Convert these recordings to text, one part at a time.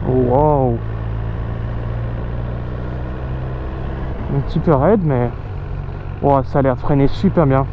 Wow. Un petit peu raide, mais wow, ça a l'air de freiner super bien.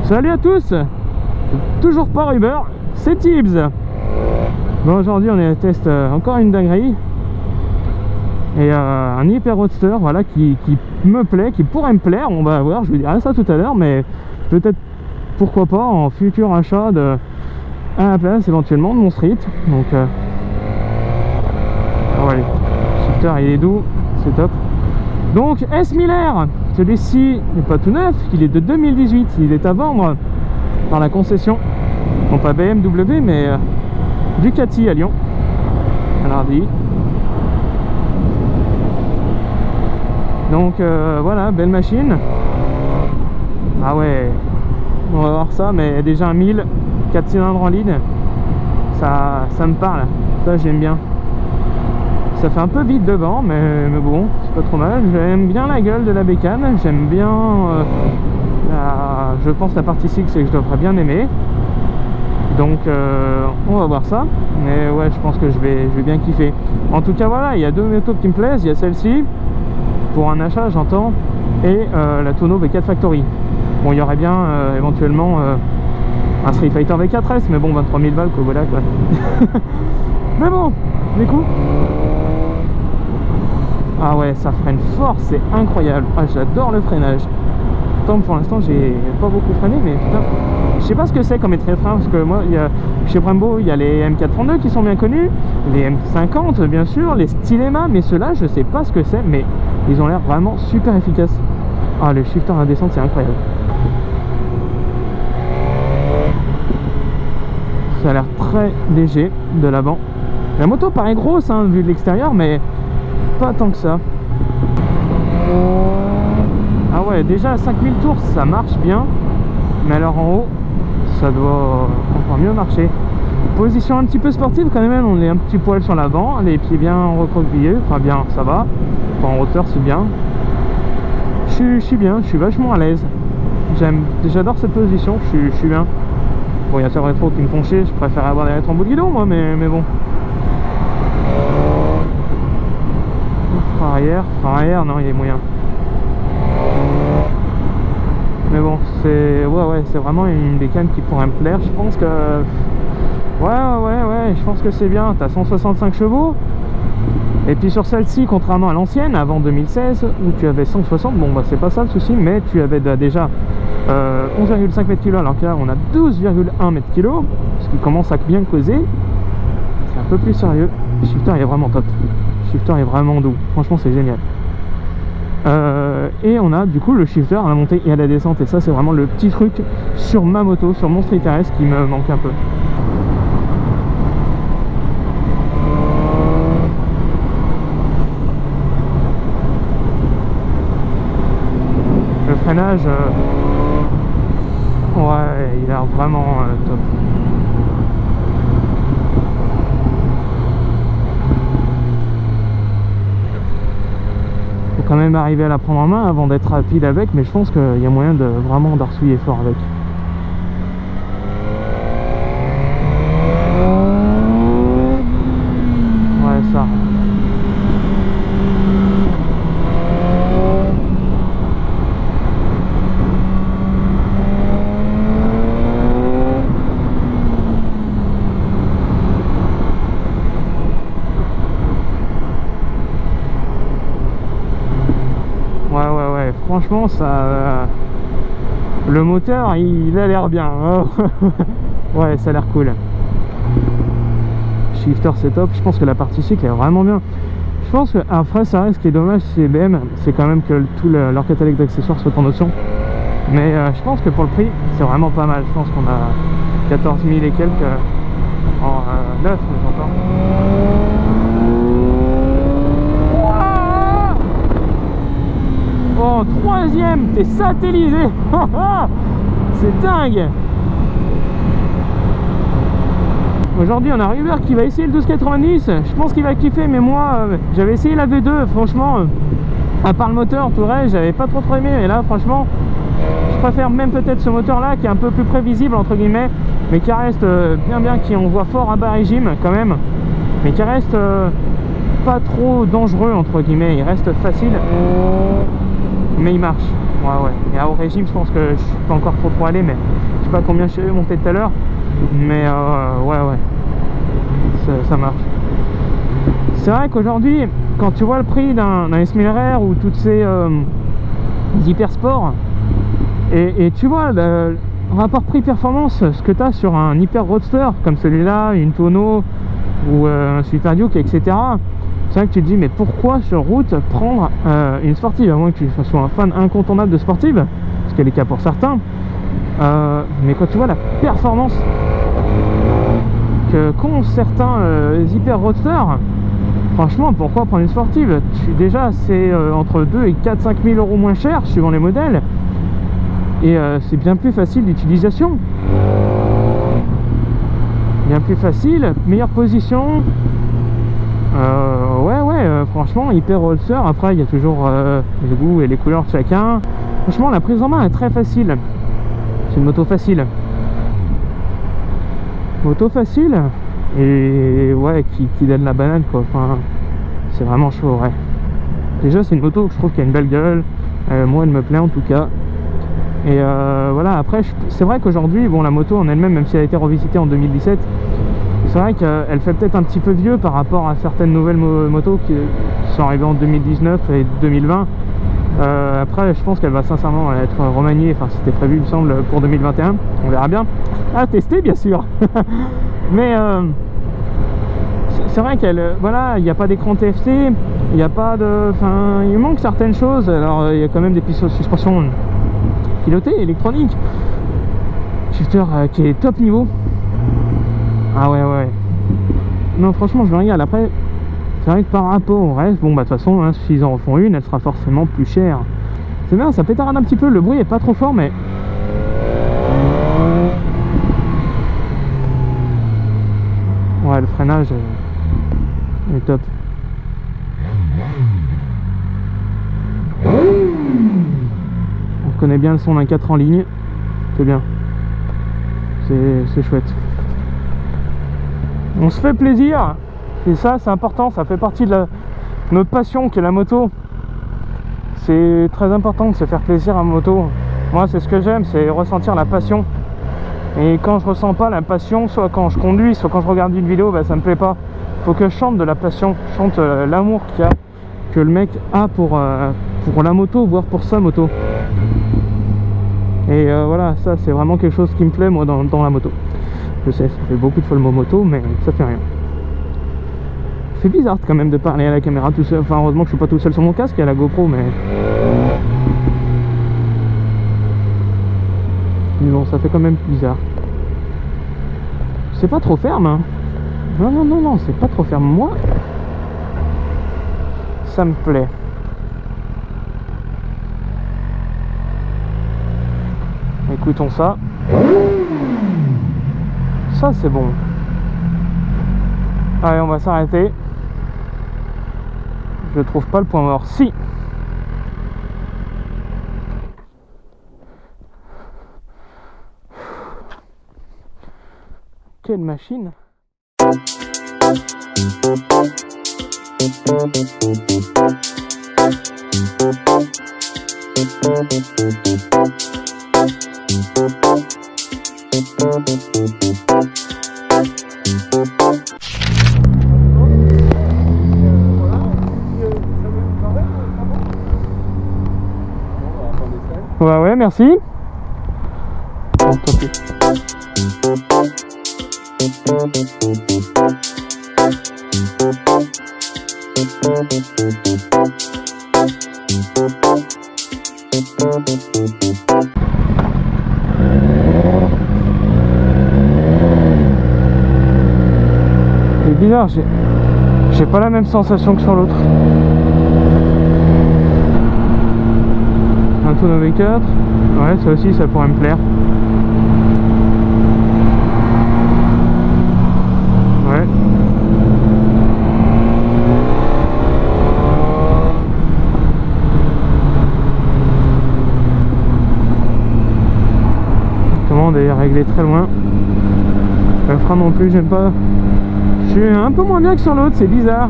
Salut à tous, toujours pas Uber, c'est Tibbs. Bon, aujourd'hui on est à test encore une dinguerie. Et un hyper roadster, voilà, qui me plaît, qui pourrait me plaire. On va voir, je vous dirai ça tout à l'heure, mais peut-être, pourquoi pas, en futur achat à la place éventuellement de mon street. Donc voilà, le shifter il est doux, c'est top. Donc S Miller, celui-ci n'est pas tout neuf, il est de 2018, il est à vendre par la concession, non pas BMW mais Ducati à Lyon, à Nardi. Donc voilà, belle machine. Ah ouais, on va voir ça, mais déjà un 1000, 4 cylindres en lead, ça me parle, ça j'aime bien. Ça fait un peu vite devant, mais bon, c'est pas trop mal. J'aime bien la gueule de la bécane, j'aime bien je pense la partie 6 que je devrais bien aimer. Donc on va voir ça, mais ouais, je pense que je vais bien kiffer. En tout cas voilà, il y a deux motos qui me plaisent, il y a celle-ci pour un achat j'entends, et la Tonneau V4 Factory. Bon, il y aurait bien éventuellement un Street Fighter V4S, mais bon, 23 000 balles quoi, voilà quoi. Mais bon, du coup, ah ouais, ça freine fort, c'est incroyable. Ah, j'adore le freinage. Tant pour l'instant j'ai pas beaucoup freiné, mais putain, je sais pas ce que c'est comme étrait-frein, parce que moi chez Brembo il y a les M432 qui sont bien connus, les M50 bien sûr, les Stylema, mais ceux-là je sais pas ce que c'est, mais ils ont l'air vraiment super efficaces. Ah, le shifter à descente c'est incroyable. Ça a l'air très léger de l'avant. La moto paraît grosse hein, vu de l'extérieur, mais pas tant que ça. Ah ouais, déjà à 5000 tours ça marche bien, mais alors en haut ça doit encore mieux marcher. Position un petit peu sportive quand même, on est un petit poil sur l'avant, les pieds bien recroquevillés, enfin bien, ça va, enfin, en hauteur c'est bien. Je suis bien, je suis vachement à l'aise, j'adore cette position, je suis bien. Bon, il y a ces rétros qui me font chier, je préfère avoir des rétros en bout de guidon moi, mais bon. Frein arrière, non, il y a moyen. Mais bon, c'est ouais, c'est vraiment une bécane qui pourrait me plaire. Je pense que ouais, je pense que c'est bien. T'as 165 chevaux. Et puis sur celle-ci, contrairement à l'ancienne, avant 2016, où tu avais 160, bon bah c'est pas ça le souci, mais tu avais déjà 11,5 m/kg, alors que là on a 12,1 m/kg, ce qui commence à bien causer. C'est un peu plus sérieux. Le shifter est vraiment top. Le shifter est vraiment doux. Franchement, c'est génial. Et on a du coup le shifter à la montée et à la descente, et ça c'est vraiment le petit truc sur ma moto, sur mon Street RS qui me manque un peu. Le freinage ouais, il a l'air vraiment top. Quand même arriver à la prendre en main avant d'être rapide avec, mais je pense qu'il y a moyen de vraiment d'arsouiller fort avec. Ouais, ça. Ouais, franchement ça le moteur il a l'air bien. Ouais, ça a l'air cool. shifter c'est top. Je pense que la partie cycle est vraiment bien. Je pense que après ça reste, ce qui est dommage chez BM, c'est quand même que tout leur catalogue d'accessoires soit en option. Mais je pense que pour le prix c'est vraiment pas mal. Je pense qu'on a 14 000 et quelques en neuf, j'entends. Oh, troisième, t'es satellisé. C'est dingue. Aujourd'hui on a Hubert qui va essayer le 1290. Je pense qu'il va kiffer, mais moi j'avais essayé la V2. Franchement, à part le moteur, tout le reste j'avais pas trop aimé. Et là franchement je préfère même peut-être ce moteur là qui est un peu plus prévisible entre guillemets, mais qui reste bien, qui on voit fort à bas régime quand même, mais qui reste pas trop dangereux entre guillemets. Il reste facile mais il marche. Ouais. Et à haut régime je pense que je suis pas encore trop pour aller, mais je sais pas combien je suis monté tout à l'heure, mais ouais ça marche. C'est vrai qu'aujourd'hui quand tu vois le prix d'un S1000RR ou toutes ces hyper sport et tu vois le rapport prix-performance, ce que tu as sur un hyper roadster comme celui-là, une Tonneau ou un Super Duke, etc. C'est vrai que tu te dis mais pourquoi sur route prendre une sportive, à moins que tu sois un fan incontournable de sportive, ce qui est le cas pour certains. Mais quand tu vois la performance qu'ont certains hyper roadsters, franchement pourquoi prendre une sportive? Déjà c'est entre 2 et 4-5 000 euros moins cher suivant les modèles, et c'est bien plus facile d'utilisation, bien plus facile, meilleure position. Franchement hyper roadster. Après il y a toujours les goûts et les couleurs de chacun. Franchement la prise en main est très facile. C'est une moto facile, et ouais qui donne la banane quoi. Enfin c'est vraiment chaud, ouais. Déjà c'est une moto que je trouve qui a une belle gueule, moi elle me plaît en tout cas. Et voilà, après c'est vrai qu'aujourd'hui bon, la moto en elle-même, même si elle a été revisitée en 2017, c'est vrai qu'elle fait peut-être un petit peu vieux par rapport à certaines nouvelles motos qui sont arrivées en 2019 et 2020. Après je pense qu'elle va sincèrement être remaniée, enfin c'était prévu il me semble pour 2021, on verra bien, à tester bien sûr. Mais c'est vrai qu'elle, voilà, il n'y a pas d'écran TFT, il n'y a pas de, enfin il manque certaines choses. Alors il y a quand même des pistes de suspension pilotées, électroniques, shifter qui est top niveau. Ah ouais non franchement je me regarde. Après c'est vrai que par rapport au reste, bon bah de toute façon hein, s'ils en refont une, elle sera forcément plus chère. C'est bien, ça pétarade un petit peu, le bruit est pas trop fort, mais ouais le freinage est top. On connaît bien le son d'un 4 en ligne, c'est bien, c'est chouette. On se fait plaisir, et ça c'est important, ça fait partie de notre passion qui est la moto. C'est très important de se faire plaisir à moto. Moi c'est ce que j'aime, c'est ressentir la passion. Et quand je ressens pas la passion, soit quand je conduis, soit quand je regarde une vidéo, bah, ça me plaît pas. Faut que je chante de la passion, je chante l'amour qu'il y a, que le mec a pour la moto, voire pour sa moto. Et voilà, ça c'est vraiment quelque chose qui me plaît moi dans la moto. Je sais, ça fait beaucoup de fois le mot moto, mais ça fait rien. C'est bizarre quand même de parler à la caméra tout seul. Enfin heureusement que je suis pas tout seul sur mon casque, il y a la GoPro, mais bon, ça fait quand même bizarre. C'est pas trop ferme hein. Non, c'est pas trop ferme. Moi ça me plaît. Écoutons ça. Ça c'est bon. Allez, on va s'arrêter. Je trouve pas le point mort. Si. Quelle machine. Ouais, merci. Bon, tant pis. C'est bizarre, j'ai pas la même sensation que sur l'autre. Un Tuono V4, ouais, ça aussi ça pourrait me plaire. Ouais. La commande est réglée très loin. Le frein non plus, j'aime pas. Je suis un peu moins bien que sur l'autre, c'est bizarre.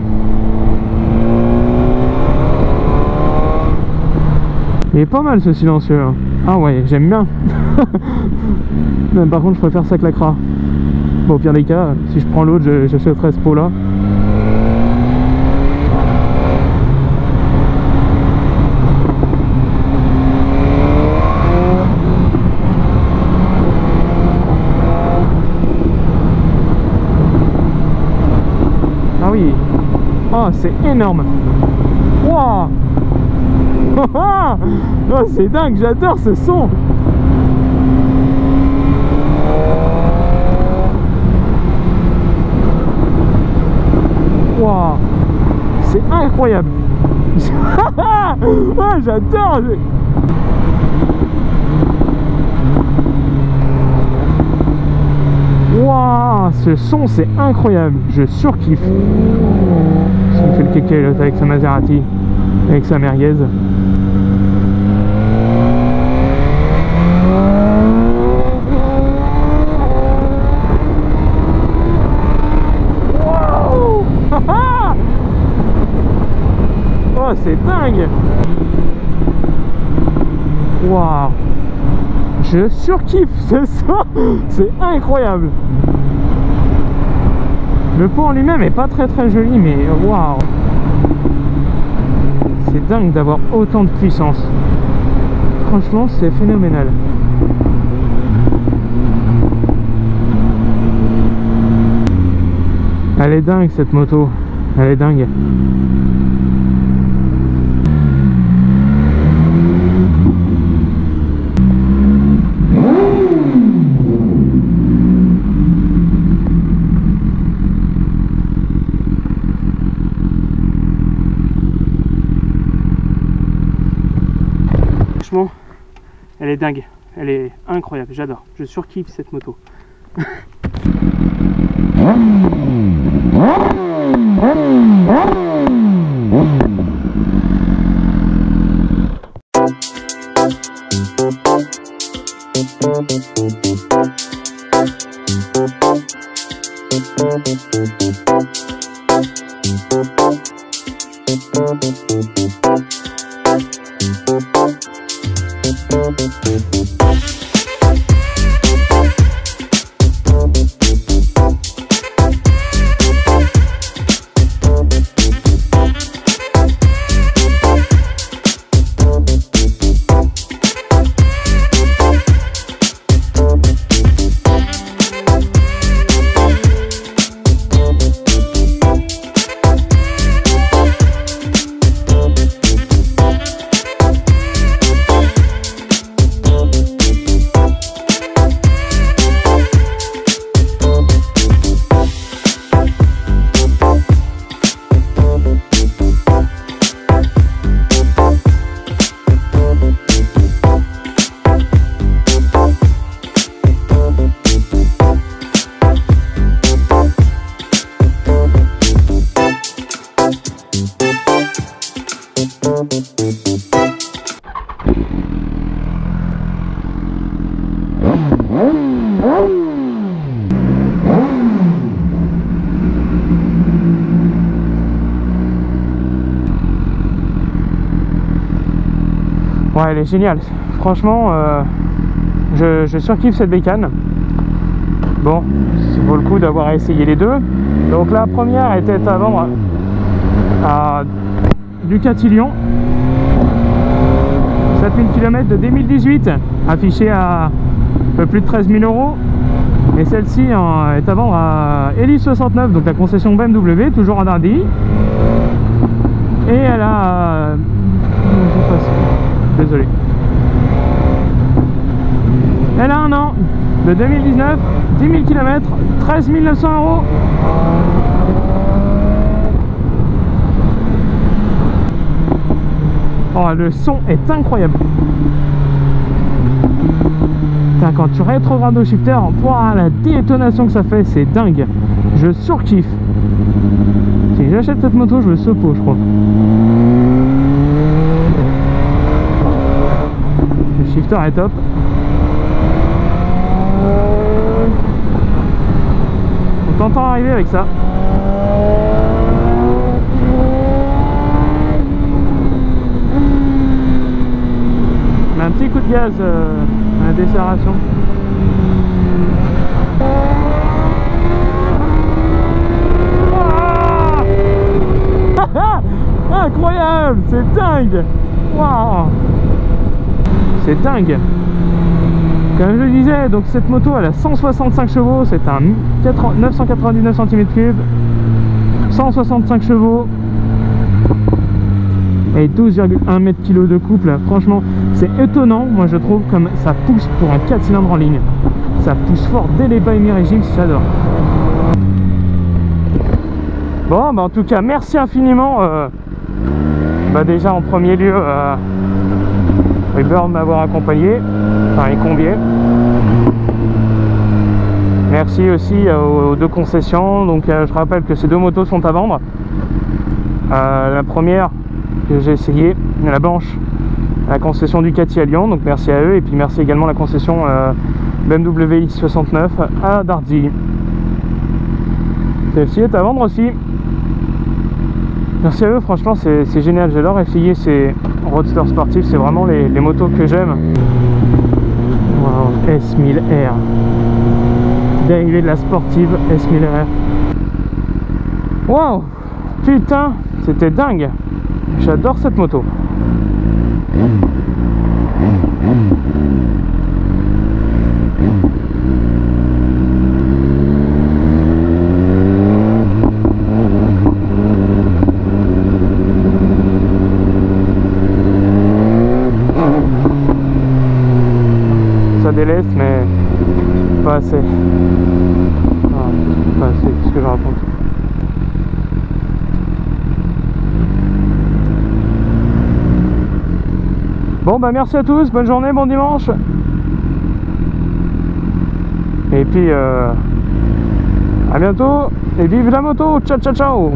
Il est pas mal ce silencieux hein. Ah ouais, j'aime bien. Par contre je préfère ça que la Cra. Bon, au pire des cas, si je prends l'autre, j'achèterai ce pot là. Ah oui. Oh, c'est énorme. Wow. Oh, c'est dingue, j'adore ce son. Wow. C'est incroyable. Oh, j'adore. Waouh, ce son c'est incroyable, je surkiffe. Ça me fait le kéké l'autre avec sa Maserati, avec sa merguez. Wow. Oh, c'est dingue. Waouh. Je surkiffe ce son, c'est incroyable. Le pot en lui-même est pas très joli, mais waouh, c'est dingue d'avoir autant de puissance. Franchement, c'est phénoménal. Elle est dingue cette moto, elle est dingue. Franchement, elle est dingue, elle est incroyable, j'adore, je surkiffe cette moto. Ouais, elle est géniale. Franchement, je surkiffe cette bécane. Bon, ça vaut le coup d'avoir essayé les deux. Donc la première était à vendre à Ducati-Lyon. 7000 km de 2018, affiché à un peu plus de 13 000 €. Et celle-ci est à vendre à Elise 69, donc la concession BMW, toujours à Dardy. Et elle a... Désolé. Elle a un an, de 2019, 10 000 km, 13 900 €. Oh, le son est incroyable. Putain, quand tu rétrogrades au shifter, wow, la détonation que ça fait, c'est dingue. Je surkiffe. Si j'achète cette moto, je veux ce pot, je crois. Le shifter est top. On t'entend arriver avec ça. Mais un petit coup de gaz à la décélération. Ah incroyable, c'est dingue. Waouh, c'est dingue. Comme je le disais, donc cette moto elle a 165 chevaux, c'est un 999 cm3, 165 chevaux et 12,1 m/kg de couple. Franchement, c'est étonnant, moi je trouve, comme ça pousse pour un 4 cylindres en ligne. Ça pousse fort dès les bas mi-régime, j'adore. Bon, bah en tout cas, merci infiniment. Déjà en premier lieu, Uber de m'avoir accompagné, enfin les Combier. Merci aussi aux deux concessions. Donc je rappelle que ces deux motos sont à vendre. La première que j'ai essayé, la blanche, la concession Ducati à Lyon, donc merci à eux, et puis merci également à la concession BMW X69 à Dardy. Celle-ci est à vendre aussi. Merci à eux, franchement c'est génial, j'adore essayer ces roadsters sportifs, c'est vraiment les motos que j'aime. Wow, S1000R, dérivé de la sportive S1000R. Wow, putain, c'était dingue, j'adore cette moto. Ça déleste, mais pas assez. Ah, pas assez, qu'est-ce que je raconte? Bon bah merci à tous, bonne journée, bon dimanche. Et puis à bientôt et vive la moto, ciao ciao ciao.